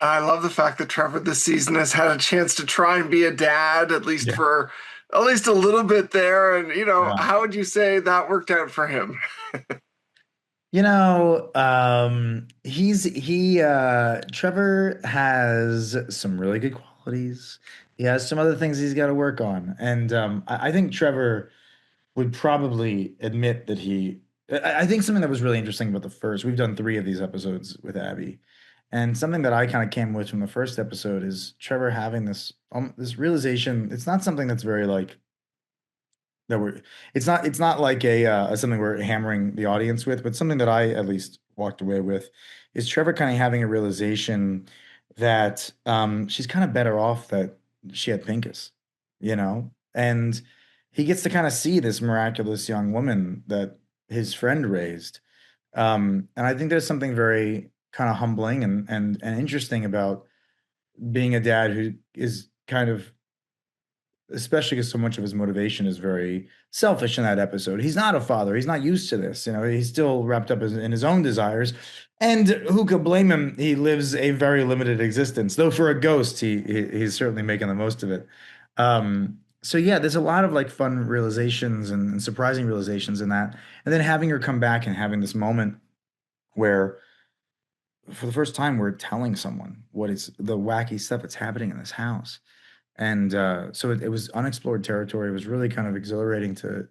I love the fact that Trevor this season has had a chance to try and be a dad, at least Yeah. for at least a little bit there. And, Yeah. how would you say that worked out for him? Trevor has some really good qualities. He has some other things he's got to work on. And I think Trevor would probably admit that I think something that was really interesting about the first, we've done three of these episodes with Abby. And something that I kind of came with from the first episode is Trevor having this realization. It's not something that's very like that we're it's not like a something we're hammering the audience with, but something that I at least walked away with is Trevor kind of having a realization that she's kind of better off that she had Pincus, and he gets to kind of see this miraculous young woman that his friend raised. And I think there's something very kind of humbling and interesting about being a dad who is kind of, especially because so much of his motivation is very selfish in that episode. He's not a father. He's not used to this. He's still wrapped up in his own desires. And who could blame him? He lives a very limited existence. Though for a ghost, he's certainly making the most of it. So yeah, there's a lot of like fun realizations and surprising realizations in that. And then having her come back and having this moment where for the first time we're telling someone what is the wacky stuff that's happening in this house. And so it was unexplored territory. It was really kind of exhilarating to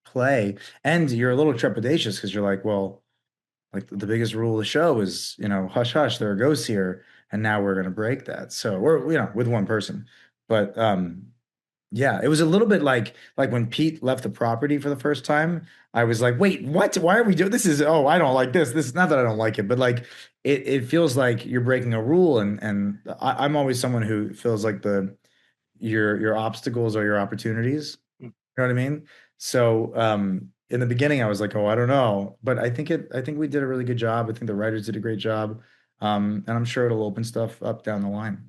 play. And you're a little trepidatious because you're like, well, like the biggest rule of the show is, hush hush, there are ghosts here, and now we're gonna break that. So we're, with one person. But yeah, it was a little bit like when Pete left the property for the first time. I was like, wait, what? Why are we doing this? I don't like this. This is not that I don't like it, but like it feels like you're breaking a rule, and I'm always someone who feels like your obstacles are your opportunities. You know what I mean? So in the beginning I was like, oh, I don't know. But I think we did a really good job. I think the writers did a great job. And I'm sure it'll open stuff up down the line.